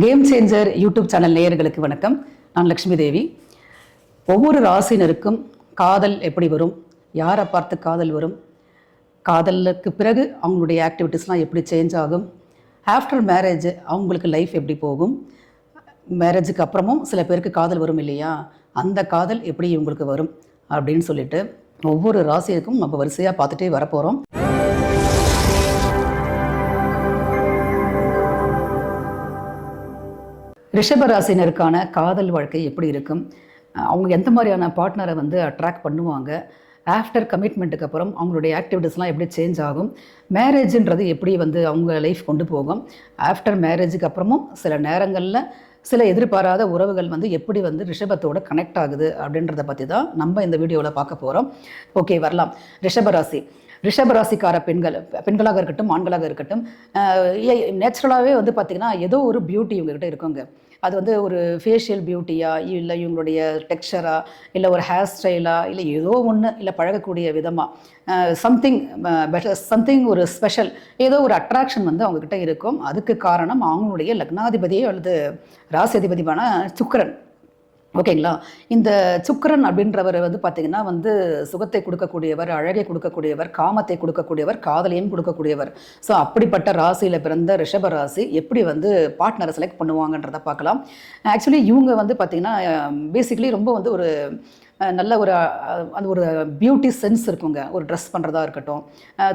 Game changer YouTube channel நேயர்களுக்கு வணக்கம். நான் லக்ஷ்மி தேவி. ஒவ்வொரு ராசினருக்கும் காதல் எப்படி வரும், யாரை பார்த்து காதல் வரும், காதலுக்கு பிறகு அவங்களுடைய ஆக்டிவிட்டீஸ்லாம் எப்படி சேஞ்ச் ஆகும், ஆஃப்டர் மேரேஜ் அவங்களுக்கு லைஃப் எப்படி போகும், மேரேஜுக்கு அப்புறமும் சில பேருக்கு காதல் வரும் இல்லையா, அந்த காதல் எப்படி இவங்களுக்கு வரும் அப்படின்னு சொல்லிட்டு ஒவ்வொரு ராசிக்கும் நம்ம வரிசையாக பார்த்துட்டே வரப்போகிறோம். ரிஷபராசினருக்கான காதல் வாழ்க்கை எப்படி இருக்கும், அவங்க எந்த மாதிரியான பார்ட்னரை அட்ராக்ட் பண்ணுவாங்க, ஆஃப்டர் கமிட்மெண்ட்டுக்கு அப்புறம் அவங்களுடைய ஆக்டிவிட்டீஸ்லாம் எப்படி சேஞ்ச் ஆகும், மேரேஜுன்றது எப்படி அவங்க லைஃப் கொண்டு போகும், ஆஃப்டர் மேரேஜுக்கு அப்புறமும் சில நேரங்களில் சில எதிர்பாராத உறவுகள் எப்படி ரிஷபத்தோட கனெக்ட் ஆகுது அப்படின்றத பற்றி தான் நம்ம இந்த வீடியோவில் பார்க்க போகிறோம். ஓகே, வரலாம். ரிஷபராசிக்கார பெண்களாக இருக்கட்டும், ஆண்களாக இருக்கட்டும், நேச்சுரலாகவே பார்த்திங்கன்னா ஏதோ ஒரு பியூட்டி இவங்ககிட்ட இருக்குங்க. அது ஒரு ஃபேஷியல் பியூட்டியா, இல்லை இவங்களுடைய டெக்ஸ்சரா, இல்லை ஒரு ஹேர் ஸ்டைலா, இல்லை ஏதோ ஒன்று, இல்லை பழகக்கூடிய விதமாக சம்திங் ஒரு ஸ்பெஷல் ஏதோ ஒரு அட்ராக்ஷன் அவங்கக்கிட்ட இருக்கும். அதுக்கு காரணம் அவங்களுடைய லக்னாதிபதியோ அல்லது ராசி அதிபதியான சுக்கிரன். ஓகேங்களா? இந்த சுக்கிரன் அப்படின்றவர் பார்த்திங்கன்னா சுகத்தை கொடுக்கக்கூடியவர், அழகை கொடுக்கக்கூடியவர், காமத்தை கொடுக்கக்கூடியவர், காதலையும் கொடுக்கக்கூடியவர். ஸோ அப்படிப்பட்ட ராசியில் பிறந்த ரிஷப ராசி எப்படி பார்ட்னரை செலக்ட் பண்ணுவாங்கன்றதை பார்க்கலாம். ஆக்சுவலி இவங்க பார்த்திங்கன்னா பேசிக்கலி ரொம்ப ஒரு நல்ல அந்த ஒரு பியூட்டி சென்ஸ் இருக்குங்க. ஒரு ட்ரெஸ் பண்ணுறதா இருக்கட்டும்,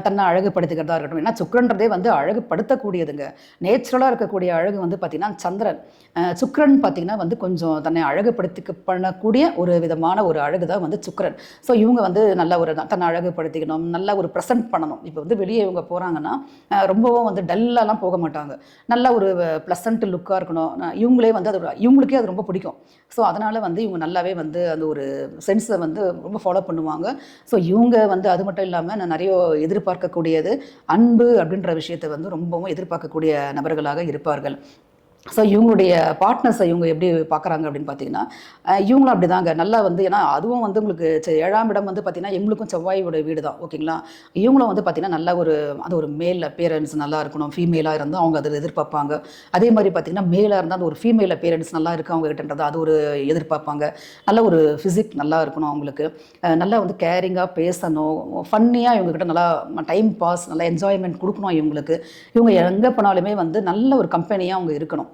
தன்னை அழகுபடுத்திக்கிறதா இருக்கட்டும். ஏன்னா சுக்கிரன்றதே அழகுபடுத்தக்கூடியதுங்க. நேச்சுரலாக இருக்கக்கூடிய அழகு பார்த்திங்கன்னா சந்திரன். சுக்கிரன் பார்த்திங்கன்னா கொஞ்சம் தன்னை அழகுபடுத்திக்க பண்ணக்கூடிய ஒரு விதமான ஒரு அழகு தான் சுக்கிரன். ஸோ இவங்க நல்ல ஒரு தன்னை அழகுபடுத்திக்கணும், நல்ல ஒரு ப்ரெசென்ட் பண்ணணும். இப்போ வெளியே இவங்க போகிறாங்கன்னா ரொம்பவும் டல்லாலாம் போக மாட்டாங்க. நல்ல ஒரு ப்ளசண்ட் லுக்காக இருக்கணும். இவங்களே இவங்களுக்கே அது ரொம்ப பிடிக்கும். ஸோ அதனால் இவங்க நல்லாவே அந்த ஒரு சென்ஸை ரொம்ப ஃபாலோ பண்ணுவாங்க. ஸோ இவங்க அது மட்டும் இல்லாமல் நான் நிறைய எதிர்பார்க்கக்கூடியது அன்பு அப்படின்ற விஷயத்தை ரொம்பவும் எதிர்பார்க்கக்கூடிய நபர்களாக இருப்பார்கள். ஸோ இவங்களுடைய பார்ட்னர்ஸை இவங்க எப்படி பார்க்குறாங்க அப்படின்னு பார்த்தீங்கன்னா, இவங்களும் அப்படி தாங்க நல்லா ஏன்னா அதுவும் உங்களுக்கு 7ஆம் இடம் பார்த்திங்கன்னா எங்களுக்கும் செவ்வாயோட வீடு தான். ஓகேங்களா? இவங்களும் பார்த்திங்கன்னா நல்ல ஒரு மேல் அப்பியரன்ஸ் நல்லா இருக்கணும். ஃபீமேலாக இருந்தால் அவங்க அதில் எதிர்பார்ப்பாங்க. அதே மாதிரி பார்த்திங்கன்னா மேலாக இருந்தால் அந்த ஒரு ஃபீமேல் அப்பியரன்ஸ் நல்லா இருக்குது அவங்ககிட்டன்றது அது ஒரு எதிர்பார்ப்பாங்க. நல்ல ஒரு ஃபிசிக் நல்லா இருக்கணும் அவங்களுக்கு. நல்லா கேரிங்காக பேசணும், ஃபன்னியாக இவங்ககிட்ட நல்லா டைம் பாஸ், நல்லா என்ஜாய்மெண்ட் கொடுக்கணும் இவங்களுக்கு. இவங்க எங்கே போனாலுமே நல்ல ஒரு கம்பெனியாக அவங்க இருக்கணும்.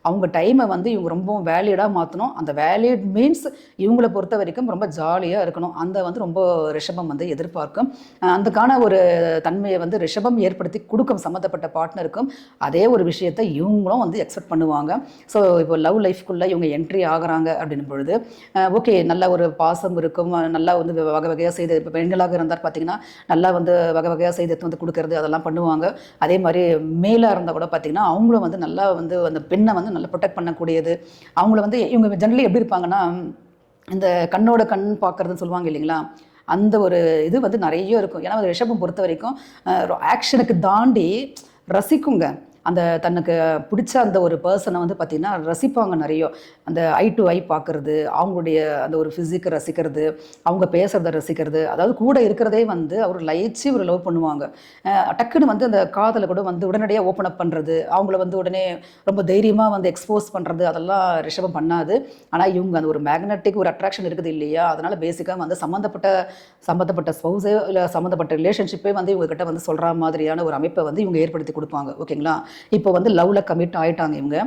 அவங்க டைமை இவங்க ரொம்பவும் வேலிடாக மாற்றணும். அந்த வேலிட் மீன்ஸ் இவங்களை பொறுத்த வரைக்கும் ரொம்ப ஜாலியாக இருக்கணும். அந்த ரொம்ப ரிஷபம் எதிர்பார்க்கும். அதுக்கான ஒரு தன்மையை ரிஷபம் ஏற்படுத்தி கொடுக்கும் சம்மந்தப்பட்ட பார்ட்னருக்கும். அதே ஒரு விஷயத்தை இவங்களும் எக்ஸ்பெக்ட் பண்ணுவாங்க. ஸோ இப்போ லவ் லைஃப்குள்ளே இவங்க என்ட்ரி ஆகிறாங்க அப்படின்னும் பொழுது ஓகே, நல்ல ஒரு பாசம் இருக்கும். நல்லா வகை வகையாக செய்து, இப்போ பெண்களாக இருந்தால் பார்த்திங்கன்னா நல்லா வகை வகையாக செய்து கொடுக்கறது அதெல்லாம் பண்ணுவாங்க. அதே மாதிரி மேலாக இருந்தால் கூட பார்த்திங்கன்னா அவங்களும் நல்லா அந்த பெண்ணை நல்லா ப்ரொடெக்ட் பண்ணக்கூடியது. அவங்கள இவங்க ஜெனரலி எப்படி இருப்பாங்கன்னா, இந்த கண்ணோட கண் பார்க்குறதுன்னு சொல்லுவாங்க இல்லைங்களா, அந்த ஒரு இது நிறைய இருக்கும். ஏன்னா ரிஷபம் பொறுத்த வரைக்கும் ஆக்ஷனுக்கு தாண்டி ரசிக்குங்க. அந்த தனக்கு பிடிச்ச அந்த ஒரு பர்சனை பார்த்திங்கன்னா ரசிப்பாங்க நிறைய. அந்த ஐ டு ஐ பார்க்குறது, அவங்களுடைய அந்த ஒரு ஃபிசிக்கை ரசிக்கிறது, அவங்க பேசுகிறத ரசிக்கிறது, அதாவது கூட இருக்கிறதே அவர் லயிச்சு ஒரு லவ் பண்ணுவாங்க. டக்குன்னு அந்த காதலை கூட உடனடியாக ஓப்பன் அப் பண்ணுறது, அவங்கள உடனே ரொம்ப தைரியமாக எக்ஸ்போஸ் பண்ணுறது, அதெல்லாம் ரிஷபம் பண்ணாது. ஆனால் இவங்க அந்த ஒரு மேக்னெட்டிக் ஒரு அட்ராக்ஷன் இருக்குது இல்லையா, அதனால் பேசிக்காக சம்மந்தப்பட்ட ஸ்பௌஸே இல்லை சம்மந்தப்பட்ட ரிலேஷன்ஷிப்பே இவங்ககிட்ட சொல்கிற மாதிரியான ஒரு அமைப்பை இவங்க ஏற்படுத்தி கொடுப்பாங்க. ஓகேங்களா? இப்போ லவ்வில் கமிட் ஆகிட்டாங்க இவங்க.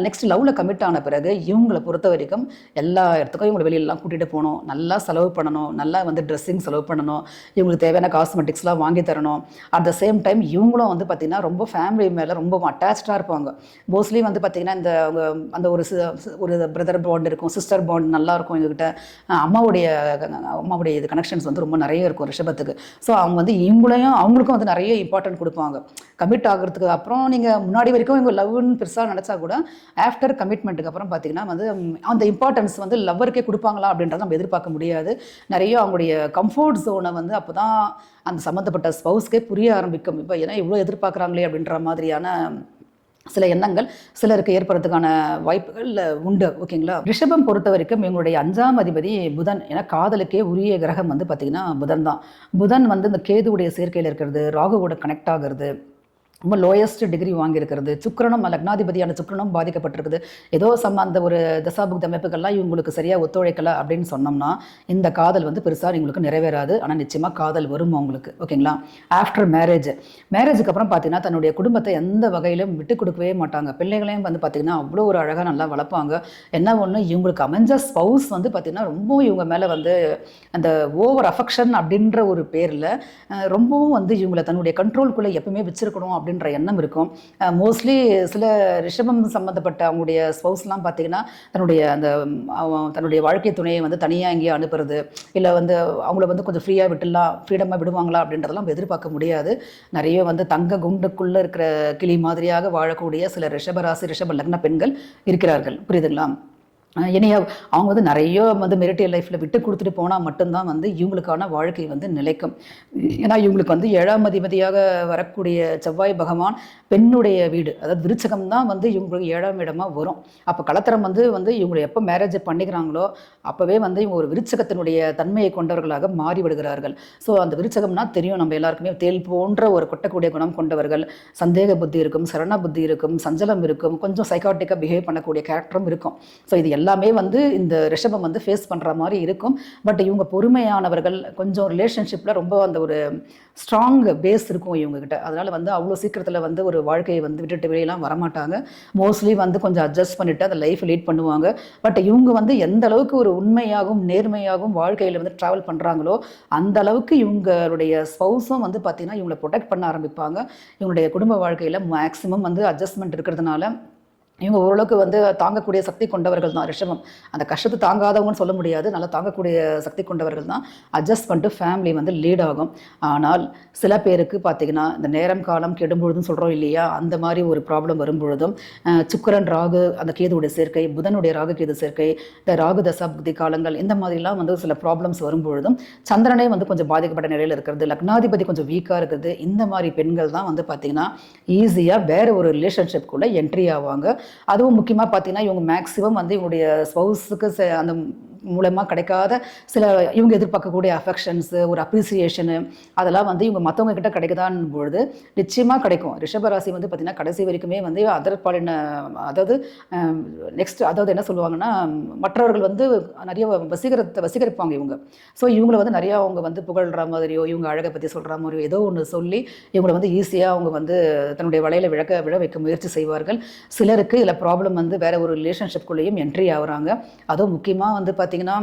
நெக்ஸ்ட் லவ்வில் கமிட் ஆன பிறகு இவங்களை பொறுத்த வரைக்கும் எல்லா இடத்துக்கும் இவங்களை வெளியிலலாம் கூட்டிகிட்டு போகணும், நல்லா செலவு பண்ணணும், நல்லா ட்ரெஸ்ஸிங் செலவு பண்ணணும், இவங்களுக்கு தேவையான காஸ்மெட்டிக்ஸ்லாம் வாங்கி தரணும். அட் த சேம் டைம் இவங்களும் பார்த்திங்கன்னா ரொம்ப ஃபேமிலி மேலே ரொம்ப அட்டாச்சாக இருப்பாங்க. மோஸ்ட்லி பார்த்திங்கன்னா இந்த அந்த ஒரு பிரதர் பாண்ட் இருக்கும், சிஸ்டர் பாண்ட் நல்லாயிருக்கும் இவங்ககிட்ட. அம்மாவுடைய இது கனெக்ஷன்ஸ் ரொம்ப நிறைய இருக்கும் ரிஷபத்துக்கு. ஸோ அவங்க அவங்களுக்கும் நிறைய இம்பார்ட்டன்ட் கொடுப்பாங்க. கமிட் ஆகிறதுக்கு அப்புறம் நீங்கள் முன்னாடி வரைக்கும் இவங்க லவ்னு பெருசாக நினச்சா கூட ஆஃப்டர் கமிட்மெண்ட்டுக்கு அப்புறம் பார்த்திங்கன்னா அந்த இம்பார்ட்டன்ஸ் லவ்வருக்கே கொடுப்பாங்களா அப்படின்றத நம்ம எதிர்பார்க்க முடியாது. நிறைய அவங்களுடைய கம்ஃபர்ட் ஜோனை அப்போ தான் அந்த சம்மந்தப்பட்ட ஸ்பௌஸ்க்கே புரிய ஆரம்பிக்கும். இப்போ ஏன்னா இவ்வளோ எதிர்பார்க்குறாங்களே அப்படின்ற மாதிரியான சில எண்ணங்கள் சிலருக்கு ஏற்படுறதுக்கான வாய்ப்புகள் உண்டு. ஓகேங்களா? ரிஷபம் பொறுத்த வரைக்கும் இவங்களுடைய 5ஆம் அதிபதி புதன். ஏன்னா காதலுக்கே உரிய கிரகம் பார்த்திங்கன்னா புதன் தான். புதன் இந்த கேதுவுடைய சேர்க்கையில் இருக்கிறது, ராகுவோட கனெக்ட் ஆகிறது, ரொம்ப லோயஸ்ட் டிகிரி வாங்கியிருக்கிறது, சுக்கிரனும் லக்னாதிபதியான சுக்கிரனும் பாதிக்கப்பட்டிருக்குது, ஏதோ அந்த ஒரு தசாபுக்தி அமைப்புகள்லாம் இவங்களுக்கு சரியாக ஒத்துழைக்கலை அப்படின்னு சொன்னோம்னா இந்த காதல் வந்து பெருசாக இவங்களுக்கு நிறைவேறாது. ஆனால் நிச்சயமாக காதல் வரும் அவங்களுக்கு. ஓகேங்களா? ஆஃப்டர் மேரேஜுக்கு அப்புறம் பார்த்தீங்கன்னா தன்னுடைய குடும்பத்தை எந்த வகையிலும் விட்டு கொடுக்கவே மாட்டாங்க. பிள்ளைகளையும் வந்து பார்த்திங்கன்னா அவ்வளோ ஒரு அழகாக நல்லா வளர்ப்பாங்க. என்ன ஒன்று, இவங்களுக்கு அமைஞ்ச ஸ்பவுஸ் வந்து பார்த்திங்கன்னா ரொம்பவும் இவங்க மேலே வந்து அந்த ஓவர் அஃபெக்ஷன் அப்படின்ற ஒரு பேரில் ரொம்பவும் வந்து இவங்களை தன்னுடைய கண்ட்ரோல்குள்ளே எப்பவுமே வச்சிருக்கணும் அப்படின்ற எண்ணம் இருக்கும். மோஸ்ட்லி சில ரிஷபம் சம்மந்தப்பட்ட அவங்களுடைய ஸ்பவுஸ்லாம் பார்த்தீங்கன்னா தன்னுடைய வாழ்க்கை துணையை வந்து தனியாக எங்கேயோ அனுப்புறது, இல்லை வந்து அவங்கள வந்து கொஞ்சம் ஃப்ரீடமாக விடுவாங்களா அப்படின்றதெல்லாம் எதிர்பார்க்க முடியாது. நிறைய வந்து தங்க குண்டுக்குள்ளே இருக்கிற கிளி மாதிரியாக வாழக்கூடிய சில ரிஷபராசி ரிஷப லக்ன பெண்கள் இருக்கிறார்கள். புரியுதுங்களா? இனியா அவங்க வந்து நிறைய வந்து மெரிட்டியல் லைஃப்பில் விட்டு கொடுத்துட்டு போனால் மட்டும்தான் வந்து இவங்களுக்கான வாழ்க்கை வந்து நிலைக்கும். ஏன்னா இவங்களுக்கு வந்து 7ஆம் அதிபதியாக வரக்கூடிய செவ்வாய் பகவான் பெண்ணுடைய வீடு, அதாவது விருச்சகம் தான் வந்து இவங்களுக்கு 7ஆம் இடமாக வரும். அப்போ கலத்திரம் வந்து இவங்களை எப்போ மேரேஜ் பண்ணிக்கிறாங்களோ அப்போவே வந்து இவங்க ஒரு விருச்சகத்தினுடைய தன்மையை கொண்டவர்களாக மாறி விடுகிறார்கள். ஸோ அந்த விருச்சகம்னா தெரியும் நம்ம எல்லாருக்குமே, தேல் போன்ற ஒரு கொட்டக்கூடிய குணம் கொண்டவர்கள், சந்தேக புத்தி இருக்கும், சரண புத்தி இருக்கும், சஞ்சலம் இருக்கும், கொஞ்சம் சைக்காட்டிக்காக பிஹேவ் பண்ணக்கூடிய கேரக்டரும் இருக்கும். ஸோ இது எல்லாமே வந்து இந்த ரிஷபம் வந்து ஃபேஸ் பண்ணுற மாதிரி இருக்கும். பட் இவங்க பொறுமையானவர்கள், கொஞ்சம் ரிலேஷன்ஷிப்பில் ரொம்ப அந்த ஒரு ஸ்ட்ராங் பேஸ் இருக்கும் இவங்ககிட்ட. அதனால் வந்து அவ்வளோ சீக்கிரத்தில் வந்து ஒரு வாழ்க்கையை வந்து விட்டுட்டு வெளியெல்லாம் வரமாட்டாங்க. மோஸ்ட்லி வந்து கொஞ்சம் அட்ஜஸ்ட் பண்ணிவிட்டு அந்த லைஃப் லீட் பண்ணுவாங்க. பட் இவங்க வந்து எந்த அளவுக்கு ஒரு உண்மையாகவும் நேர்மையாகவும் வாழ்க்கையில் வந்து ட்ராவல் பண்ணுறாங்களோ அந்த அளவுக்கு இவங்களுடைய ஸ்பவுஸும் வந்து பார்த்திங்கன்னா இவங்களை ப்ரொடெக்ட் பண்ண ஆரம்பிப்பாங்க. இவங்களுடைய குடும்ப வாழ்க்கையில் மேக்ஸிமம் வந்து அட்ஜஸ்ட்மெண்ட் இருக்கிறதுனால இவங்க ஓரளவுக்கு வந்து தாங்கக்கூடிய சக்தி கொண்டவர்கள் தான் ரிஷபம். அந்த கஷ்டத்தை தாங்காதவங்கன்னு சொல்ல முடியாது, நல்லா தாங்கக்கூடிய சக்தி கொண்டவர்கள் தான். அட்ஜஸ்ட் பண்ணிட்டு ஃபேமிலி வந்து லீட் ஆகும். ஆனால் சில பேருக்கு பார்த்திங்கன்னா இந்த நேரம் காலம் கெடும்பொழுதும் சொல்கிறோம் இல்லையா, அந்த மாதிரி ஒரு ப்ராப்ளம் வரும்பொழுதும் சுக்கிரன் ராகு அந்த கேதுவுடைய சேர்க்கை, புதனுடைய ராகு கேது சேர்க்கை, இந்த ராகு தசாப்தி காலங்கள், இந்த மாதிரிலாம் வந்து சில ப்ராப்ளம்ஸ் வரும்பொழுதும் சந்திரனே வந்து கொஞ்சம் பாதிக்கப்பட்ட நிலையில் இருக்கிறது, லக்னாதிபதி கொஞ்சம் வீக்காக இருக்குது, இந்த மாதிரி பெண்கள் தான் வந்து பார்த்திங்கன்னா ஈஸியாக வேறு ஒரு ரிலேஷன்ஷிப்குள்ளே என்ட்ரி ஆவாங்க. அதுவும் முக்கியமாக பார்த்தீங்கன்னா இவங்க மேக்ஸிமம் வந்து இவங்களுடைய ஸ்பவுஸுக்கு அந்த மூலமாக கிடைக்காத சில இவங்க எதிர்பார்க்கக்கூடிய அஃபெக்ஷன்ஸு, ஒரு அப்ரிசியேஷனு, அதெல்லாம் வந்து இவங்க மற்றவங்க கிட்ட கிடைக்குதான் பொழுது நிச்சயமாக கிடைக்கும். ரிஷபராசி வந்து பார்த்திங்கன்னா கடைசி வரைக்குமே வந்து அதற்பாலின, அதாவது நெக்ஸ்ட், அதாவது என்ன சொல்லுவாங்கன்னா மற்றவர்கள் வந்து நிறைய வசீகரிப்பாங்க இவங்க. ஸோ இவங்களை வந்து நிறையா அவங்க வந்து புகழ்கிற மாதிரியோ இவங்க அழகை பற்றி சொல்கிற மாதிரியோ ஏதோ ஒன்று சொல்லி இவங்களை வந்து ஈஸியாக அவங்க வந்து தன்னுடைய வலையில் விழ வைக்க முயற்சி செய்வார்கள். சிலருக்கு இதில் ப்ராப்ளம் வந்து வேறு ஒரு ரிலேஷன்ஷிப்குள்ளேயும் என்ட்ரி ஆகுறாங்க. அதுவும் முக்கியமாக வந்து பார்த்திங்கன்னா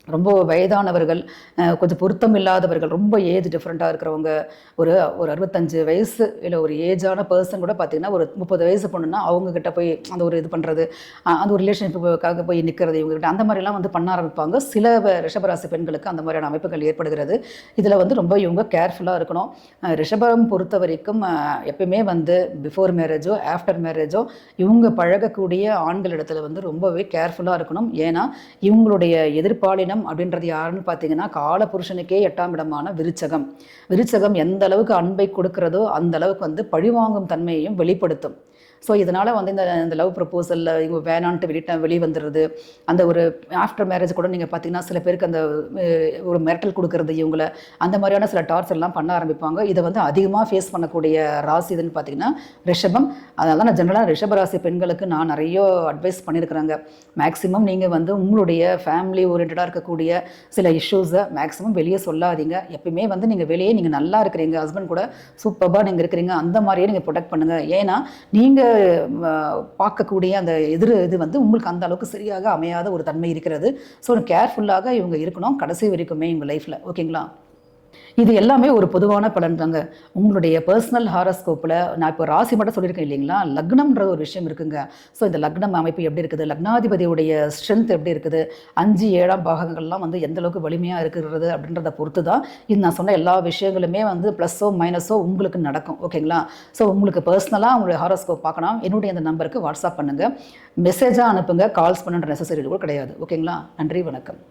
ரொம்ப வயதானவர்கள், கொஞ்சம் பொருத்தம் இல்லாதவர்கள், ரொம்ப ஏஜ் டிஃப்ரெண்ட்டாக இருக்கிறவங்க, ஒரு 65 வயசு இல்லை ஒரு ஏஜான பர்சன் கூட பார்த்திங்கன்னா ஒரு 30 வயசு பொண்ணுன்னா அவங்கக்கிட்ட போய் அந்த ஒரு இது பண்ணுறது, அந்த ஒரு ரிலேஷன்ஷிப்புக்காக போய் நிற்கிறது இவங்ககிட்ட, அந்த மாதிரிலாம் வந்து பண்ண ஆரம்பிப்பாங்க. சில ரிஷபராசி பெண்களுக்கு அந்த மாதிரியான அமைப்புகள் ஏற்படுகிறது. இதில் வந்து ரொம்ப இவங்க கேர்ஃபுல்லாக இருக்கணும். ரிஷபம் பொறுத்த வரைக்கும் எப்பயுமே வந்து பிஃபோர் மேரேஜோ ஆஃப்டர் மேரேஜோ இவங்க பழகக்கூடிய ஆண்களிடத்தில் வந்து ரொம்பவே கேர்ஃபுல்லாக இருக்கணும். ஏன்னா இவங்களுடைய எதிர்ப்பாளினம் அப்படின்றது யாருன்னு பார்த்தீங்கன்னா காலபுருஷனுக்கே 8ஆம் இடமான விருச்சகம் எந்த அளவுக்கு அன்பை கொடுக்கிறதோ அந்த அளவுக்கு வந்து பழிவாங்கும் தன்மையையும் வெளிப்படுத்தும். ஸோ இதனால் வந்து இந்த லவ் ப்ரப்போசலில் இவங்க வேணான்ட்டு வெளியே வந்துடுறது, அந்த ஒரு ஆஃப்டர் மேரேஜ் கூட நீங்கள் பார்த்தீங்கன்னா சில பேருக்கு அந்த ஒரு மிரட்டல் கொடுக்கறது இவங்களை, அந்த மாதிரியான சில டார்ச்சர்லாம் பண்ண ஆரம்பிப்பாங்க. இதை வந்து அதிகமாக ஃபேஸ் பண்ணக்கூடிய ராசி இதுன்னு பார்த்தீங்கன்னா ரிஷபம். அதனால தான் நான் ஜென்ரலாக ரிஷபராசி பெண்களுக்கு நான் நிறைய அட்வைஸ் பண்ணியிருக்கிறாங்க. மேக்ஸிமம் நீங்கள் வந்து உங்களுடைய ஃபேமிலி ஓரியன்டாக இருக்கக்கூடிய சில இஷ்யூஸை மேக்ஸிமம் வெளியே சொல்லாதீங்க. எப்பயுமே வந்து நீங்கள் வெளியே நீங்கள் நல்லா இருக்கிறீங்க, ஹஸ்பண்ட் கூட சூப்பராக நீங்கள் இருக்கிறீங்க, அந்த மாதிரியே நீங்கள் ப்ரொடெக்ட் பண்ணுங்கள். ஏன்னா நீங்கள் பார்க்கக்கூடிய அந்த இது வந்து உங்களுக்கு அந்த அளவுக்கு சரியாக அமையாத ஒரு தன்மை இருக்கிறது. ஸோ கேர்ஃபுல்லாக இவங்க இருக்கணும் கடைசி வரைக்குமே இவங்க லைஃப்பில். ஓகேங்களா? இது எல்லாமே ஒரு பொதுவான பலன் தாங்க. உங்களுடைய பர்சனல் ஹாரோஸ்கோப்பில் நான் இப்போ ராசி மட்டும் சொல்லியிருக்கேன் இல்லைங்களா, லக்னம்ன்ற ஒரு விஷயம் இருக்குங்க. ஸோ இந்த லக்னம் அமைப்பு எப்படி இருக்குது, லக்னாதிபதியுடைய ஸ்ட்ரென்த் எப்படி இருக்குது, 5, 7ஆம் பாகங்கள்லாம் வந்து எந்த அளவுக்கு வலிமையாக இருக்கிறது அப்படின்றத பொறுத்து தான் இது நான் சொன்ன எல்லா விஷயங்களுமே வந்து ப்ளஸ்ஸோ மைனஸோ உங்களுக்கு நடக்கும். ஓகேங்களா? ஸோ உங்களுக்கு பர்சனலாக உங்களுடைய ஹாரோஸ்கோப் பார்க்கணும், என்னுடைய இந்த நம்பருக்கு வாட்ஸ்அப் பண்ணுங்கள், மெசேஜாக அனுப்புங்க, கால்ஸ் பண்ணுன்ற நெசசரி கூட கிடையாது. ஓகேங்களா? நன்றி, வணக்கம்.